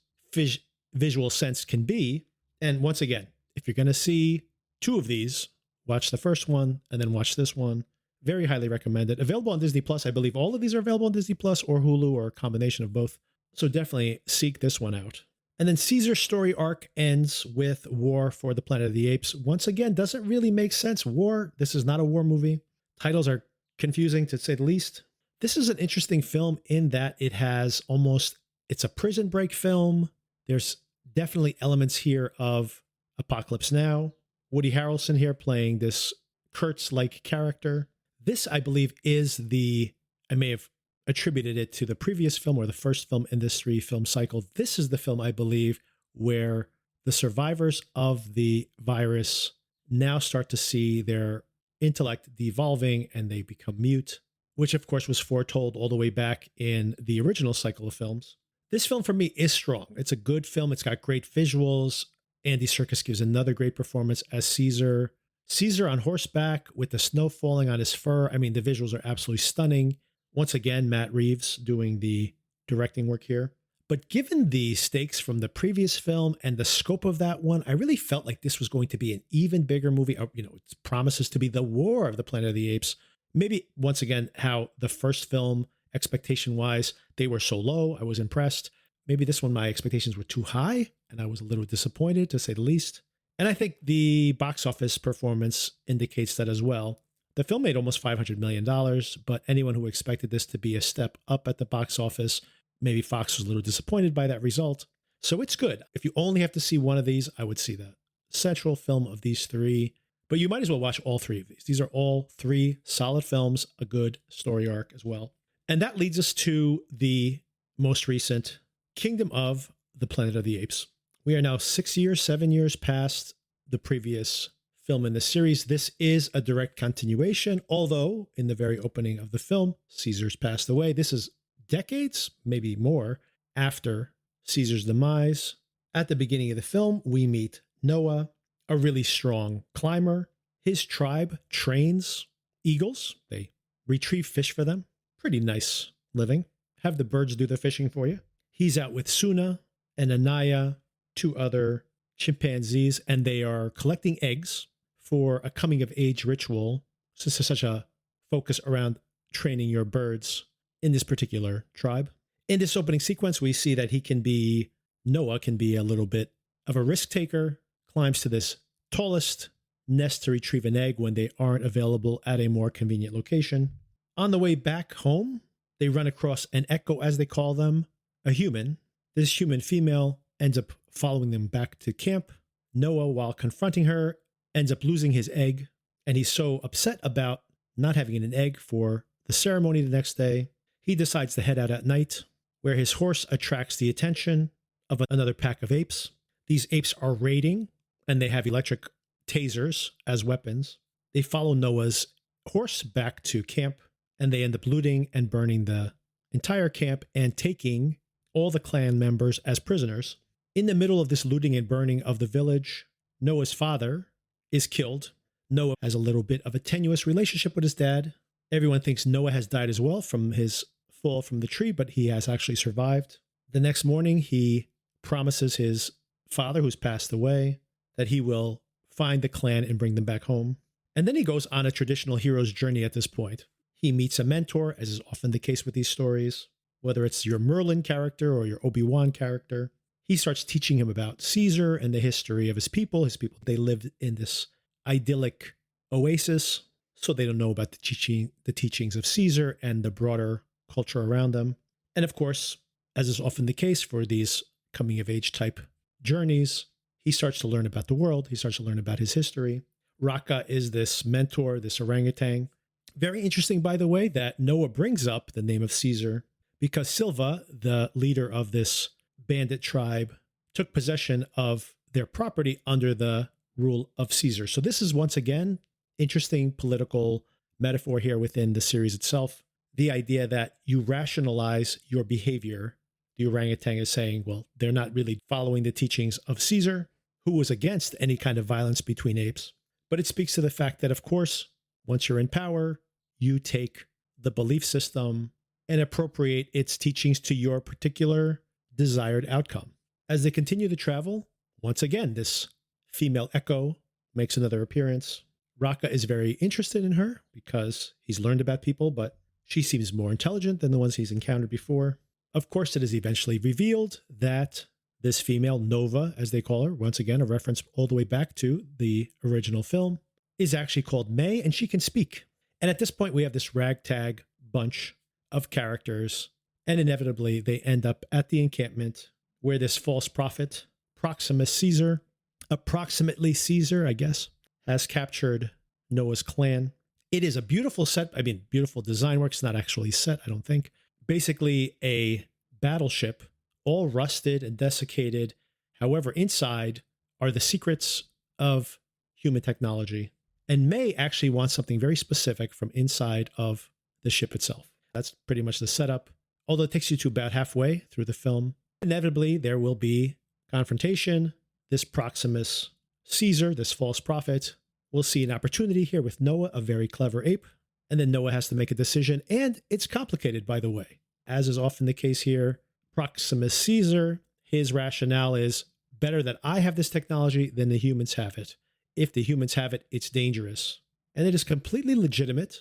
visual sense can be. And once again, if you're going to see 2 of these, watch the first one and then watch this one. Very highly recommended. Available on Disney Plus. I believe all of these are available on Disney Plus or Hulu or a combination of both. So definitely seek this one out. And then Caesar's story arc ends with War for the Planet of the Apes. Once again, doesn't really make sense. War, this is not a war movie. Titles are confusing to say the least. This is an interesting film in that it has it's a prison break film. There's definitely elements here of Apocalypse Now. Woody Harrelson here playing this Kurtz-like character. This, I believe, is I may have attributed it to the previous film or the first film in this 3-film cycle. This is the film, I believe, where the survivors of the virus now start to see their intellect devolving and they become mute, which of course was foretold all the way back in the original cycle of films. This film for me is strong. It's a good film. It's got great visuals. Andy Serkis gives another great performance as Caesar. Caesar on horseback with the snow falling on his fur. I mean, the visuals are absolutely stunning. Once again, Matt Reeves doing the directing work here. But given the stakes from the previous film and the scope of that one, I really felt like this was going to be an even bigger movie. It promises to be the War of the Planet of the Apes. Maybe, once again, how the first film, expectation-wise, they were so low. I was impressed. Maybe this one, my expectations were too high, and I was a little disappointed, to say the least. And I think the box office performance indicates that as well. The film made almost $500 million, but anyone who expected this to be a step up at the box office, maybe Fox was a little disappointed by that result. So it's good. If you only have to see one of these, I would see the central film of these 3. But you might as well watch all 3 of these. These are all 3 solid films, a good story arc as well. And that leads us to the most recent Kingdom of the Planet of the Apes. We are now 7 years past the previous film in the series. This is a direct continuation, although in the very opening of the film, Caesar's passed away. This is decades, maybe more, after Caesar's demise. At the beginning of the film, we meet Noah, a really strong climber. His tribe trains eagles. They retrieve fish for them. Pretty nice living. Have the birds do the fishing for you. He's out with Suna and Anaya, 2 other chimpanzees, and they are collecting eggs for a coming-of-age ritual. Since there's such a focus around training your birds in this particular tribe. In this opening sequence, we see that Noah can be a little bit of a risk taker, climbs to this tallest nest to retrieve an egg when they aren't available at a more convenient location. On the way back home, they run across an echo, as they call them, a human. This human female ends up following them back to camp. Noah, while confronting her, ends up losing his egg, and he's so upset about not having an egg for the ceremony the next day, he decides to head out at night, where his horse attracts the attention of another pack of apes. These apes are raiding, and they have electric tasers as weapons. They follow Noah's horse back to camp, and they end up looting and burning the entire camp and taking all the clan members as prisoners. In the middle of this looting and burning of the village, Noah's father is killed. Noah has a little bit of a tenuous relationship with his dad. Everyone thinks Noah has died as well from his fall from the tree, but he has actually survived. The next morning, he promises his father, who's passed away, that he will find the clan and bring them back home. And then he goes on a traditional hero's journey at this point. He meets a mentor, as is often the case with these stories, whether it's your Merlin character or your Obi-Wan character. He starts teaching him about Caesar and the history of his people. They lived in this idyllic oasis, so they don't know about the teachings of Caesar and the broader culture around them. And of course, as is often the case for these coming-of-age type journeys, he starts to learn about the world. He starts to learn about his history. Raka is this mentor, this orangutan. Very interesting, by the way, that Noah brings up the name of Caesar because Silva, the leader of this bandit tribe, took possession of their property under the rule of Caesar. So this is, once again, interesting political metaphor here within the series itself. The idea that you rationalize your behavior. The orangutan is saying, well, they're not really following the teachings of Caesar, who was against any kind of violence between apes. But it speaks to the fact that, of course, once you're in power, you take the belief system and appropriate its teachings to your particular desired outcome. As they continue to travel, once again, this female echo makes another appearance. Raka is very interested in her because he's learned about people, but she seems more intelligent than the ones he's encountered before. Of course, it is eventually revealed that this female, Nova, as they call her, once again, a reference all the way back to the original film, is actually called May, and she can speak. And at this point, we have this ragtag bunch of characters, and inevitably, they end up at the encampment where this false prophet, approximately Caesar, I guess, has captured Noah's clan. It is a beautiful set. Beautiful design work. It's not actually set, I don't think. basically a battleship, all rusted and desiccated. However, inside are the secrets of human technology. And May actually wants something very specific from inside of the ship itself. That's pretty much the setup. Although it takes you to about halfway through the film, inevitably there will be confrontation. This Proximus Caesar, this false prophet, will see an opportunity here with Noah, a very clever ape. And then Noah has to make a decision. And it's complicated, by the way. As is often the case here, Proximus Caesar, his rationale is better that I have this technology than the humans have it. If the humans have it, it's dangerous. And it is completely legitimate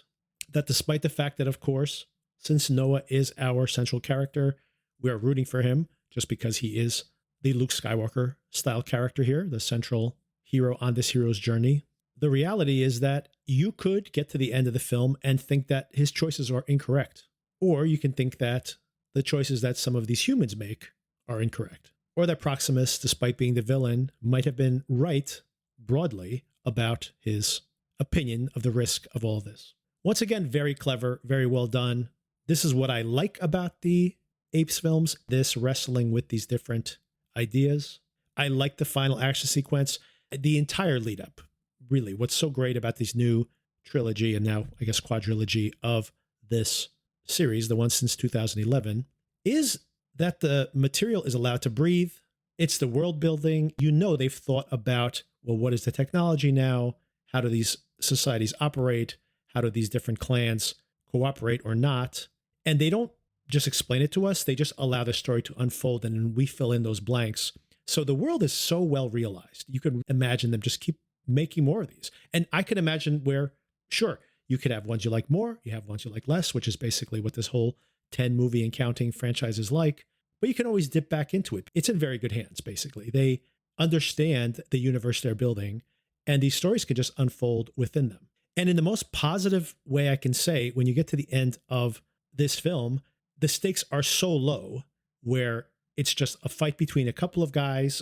that despite the fact that, of course, since Noah is our central character, we are rooting for him just because he is the Luke Skywalker style character here, the central hero on this hero's journey. The reality is that you could get to the end of the film and think that his choices are incorrect. Or you can think that the choices that some of these humans make are incorrect. Or that Proximus, despite being the villain, might have been right broadly about his opinion of the risk of all this. Once again, very clever, very well done. This is what I like about the Apes films, this wrestling with these different ideas. I like the final action sequence, the entire lead up. Really, what's so great about these new trilogy and now, I guess, quadrilogy of this series, the one since 2011, is that the material is allowed to breathe. It's the world building. You know, they've thought about, well, what is the technology now? How do these societies operate? How do these different clans cooperate or not? And they don't just explain it to us. They just allow the story to unfold and then we fill in those blanks. So the world is so well realized. You could imagine them just keep making more of these. And I could imagine where, sure, you could have ones you like more, you have ones you like less, which is basically what this whole 10 movie and counting franchise is like. But you can always dip back into it. It's in very good hands, basically. They understand the universe they're building, and these stories can just unfold within them. And in the most positive way I can say, when you get to the end of this film, the stakes are so low where it's just a fight between a couple of guys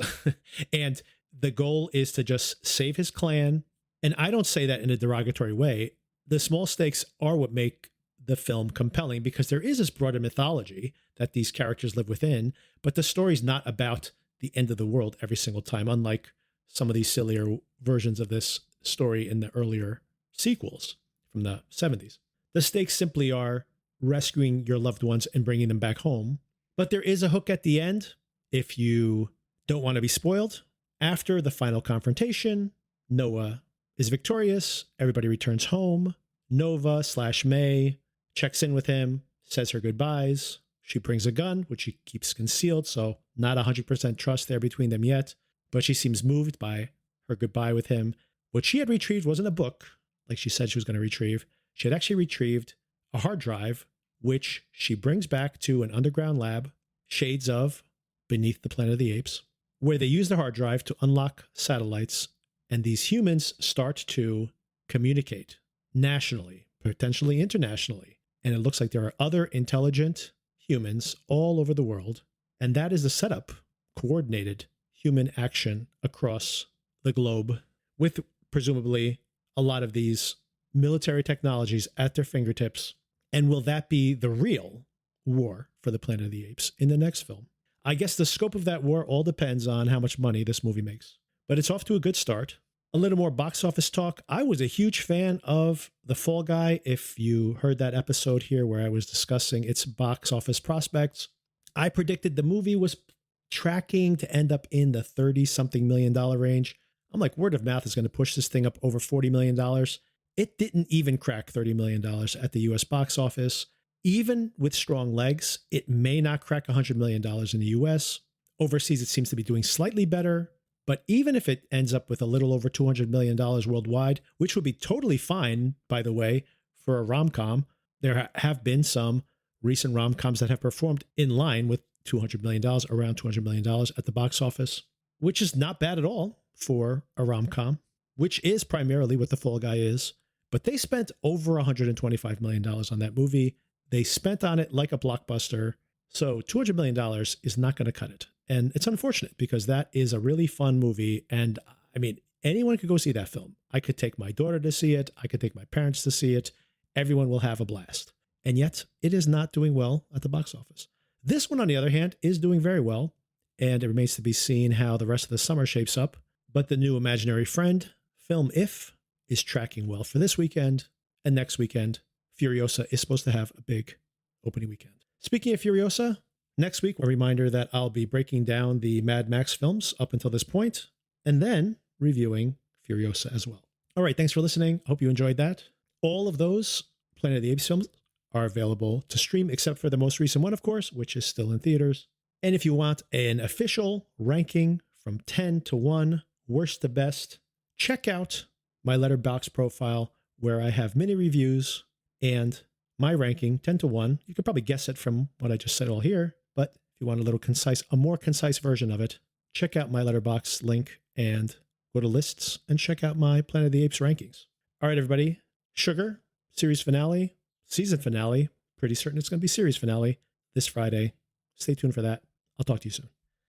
and the goal is to just save his clan. And I don't say that in a derogatory way. The small stakes are what make the film compelling because there is this broader mythology that these characters live within, but the story's not about the end of the world every single time, unlike some of these sillier versions of this story in the earlier sequels from the 70s. The stakes simply are rescuing your loved ones and bringing them back home. But there is a hook at the end. If you don't want to be spoiled, after the final confrontation, Noah is victorious. Everybody returns home. Nova/May checks in with him, says her goodbyes. She brings a gun, which she keeps concealed, so not 100% trust there between them yet. But she seems moved by her goodbye with him. What she had retrieved wasn't a book, like she said she was going to retrieve. She had actually retrieved a hard drive, which she brings back to an underground lab, shades of Beneath the Planet of the Apes, where they use the hard drive to unlock satellites, and these humans start to communicate nationally, potentially internationally. And it looks like there are other intelligent humans all over the world, and that is the setup, coordinated human action across the globe with presumably a lot of these military technologies at their fingertips. And will that be the real war for the Planet of the Apes in the next film? I guess the scope of that war all depends on how much money this movie makes. But it's off to a good start. A little more box office talk. I was a huge fan of The Fall Guy. If you heard that episode here where I was discussing its box office prospects, I predicted the movie was tracking to end up in the 30-something million dollar range. I'm like, word of mouth is going to push this thing up over $40 million. It didn't even crack $30 million at the US box office. Even with strong legs, it may not crack $100 million in the US. Overseas, it seems to be doing slightly better. But even if it ends up with a little over $200 million worldwide, which would be totally fine, by the way, for a rom-com, there have been some recent rom-coms that have performed in line with $200 million, around $200 million at the box office, which is not bad at all for a rom-com, which is primarily what The Fall Guy is. But they spent over $125 million on that movie. They spent on it like a blockbuster. So $200 million is not going to cut it. And it's unfortunate because that is a really fun movie. And I mean, anyone could go see that film. I could take my daughter to see it. I could take my parents to see it. Everyone will have a blast. and yet it is not doing well at the box office. This one, on the other hand, is doing very well, and it remains to be seen how the rest of the summer shapes up. But the new imaginary friend, film If, is tracking well for this weekend, and next weekend, Furiosa is supposed to have a big opening weekend. Speaking of Furiosa, next week, a reminder that I'll be breaking down the Mad Max films up until this point, and then reviewing Furiosa as well. All right, thanks for listening. Hope you enjoyed that. All of those Planet of the Apes films are available to stream, except for the most recent one, of course, which is still in theaters. And if you want an official ranking from 10 to 1, worst to best, check out my Letterboxd profile, where I have mini reviews and my ranking 10 to 1. You could probably guess it from what I just said all here, but if you want a more concise version of it, check out my Letterboxd link and go to lists and check out my Planet of the Apes rankings. All right, everybody. Sugar, series finale, season finale. Pretty certain it's going to be series finale this Friday. Stay tuned for that. I'll talk to you soon.